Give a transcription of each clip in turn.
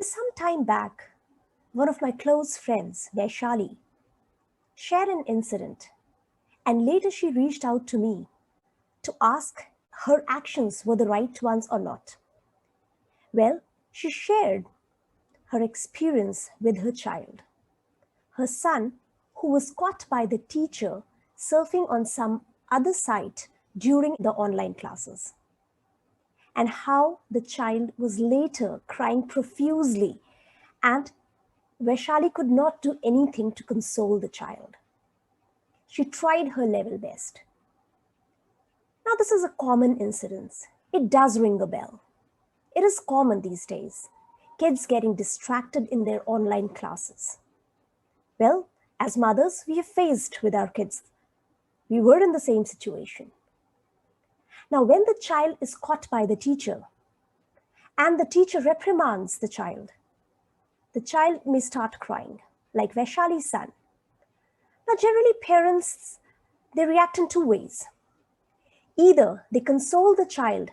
Some time back, one of my close friends, Vaishali, shared an incident, and later she reached out to me to ask her actions were the right ones or not. Well, she shared her experience with her child, her son, who was caught by the teacher surfing on some other site during the online classes, and how the child was later crying profusely, and Vaishali could not do anything to console the child. She tried her level best. Now, this is a common incident. It does ring a bell. It is common these days. Kids getting distracted in their online classes. Well, as mothers, we have faced with our kids. We were in the same situation. Now, when the child is caught by the teacher and the teacher reprimands the child may start crying, like Vaishali's son. Now, generally, parents, they react in two ways. Either they console the child,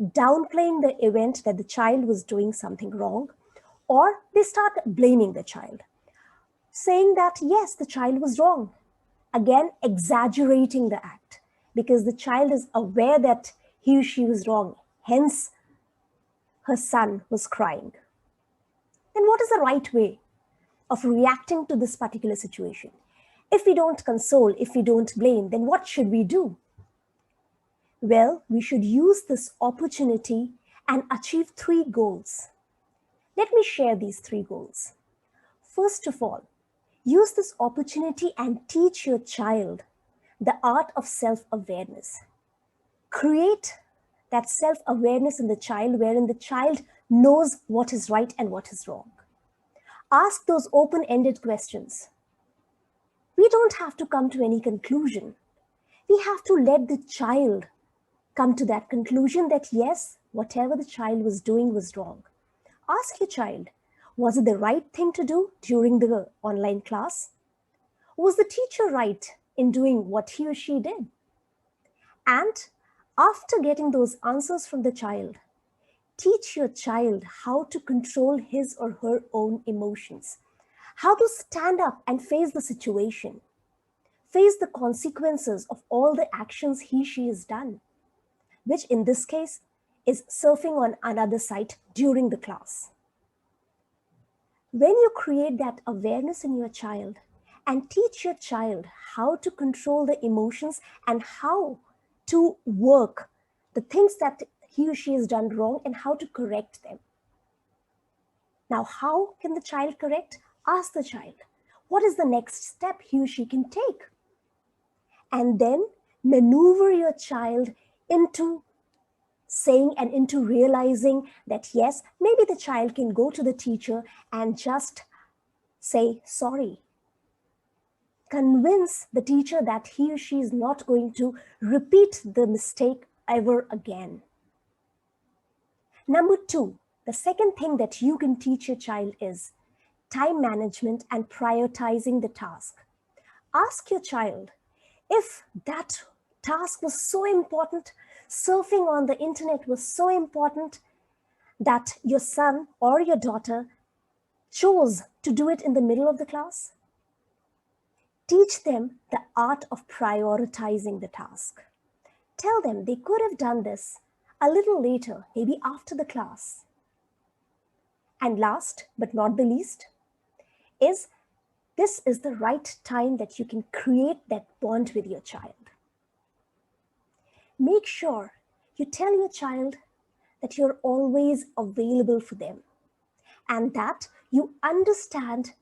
downplaying the event that the child was doing something wrong, or they start blaming the child, saying that, yes, the child was wrong. Again, exaggerating the act because the child is aware that he or she was wrong. Hence, her son was crying. Then what is the right way of reacting to this particular situation? If we don't console, if we don't blame, then what should we do? Well, we should use this opportunity and achieve 3 goals. Let me share these 3 goals. First of all, use this opportunity and teach your child the art of self-awareness. Create that self-awareness in the child wherein the child knows what is right and what is wrong. Ask those open-ended questions. We don't have to come to any conclusion. We have to let the child come to that conclusion that yes, whatever the child was doing was wrong. Ask your child, was it the right thing to do during the online class? Was the teacher right in doing what he or she did? And after getting those answers from the child, teach your child how to control his or her own emotions, how to stand up and face the situation, face the consequences of all the actions he or she has done, which in this case is surfing on another site during the class. When you create that awareness in your child and teach your child how to control the emotions and how to work the things that he or she has done wrong and how to correct them. Now, how can the child correct? Ask the child, what is the next step he or she can take? And then maneuver your child into saying and into realizing that yes, maybe the child can go to the teacher and just say sorry. Convince the teacher that he or she is not going to repeat the mistake ever again. Number 2, the second thing that you can teach your child is time management and prioritizing the task. Ask your child if that task was so important, surfing on the internet was so important that your son or your daughter chose to do it in the middle of the class. Teach them the art of prioritizing the task. Tell them they could have done this a little later, maybe after the class. And last but not the least is this is the right time that you can create that bond with your child. Make sure you tell your child that you're always available for them and that you understand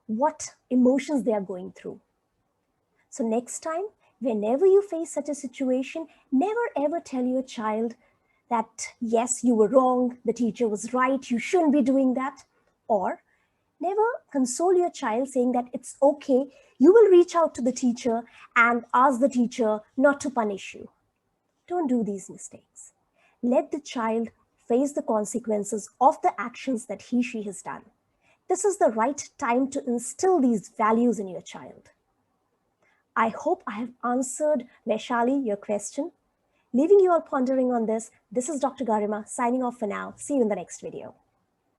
what emotions they are going through. So next time, whenever you face such a situation, never ever tell your child that, yes, you were wrong, the teacher was right, you shouldn't be doing that. Or never console your child saying that it's okay, you will reach out to the teacher and ask the teacher not to punish you. Don't do these mistakes. Let the child face the consequences of the actions that he, she has done. This is the right time to instill these values in your child. I hope I have answered, Vaishali, your question. Leaving you all pondering on this, this is Dr. Garima signing off for now. See you in the next video.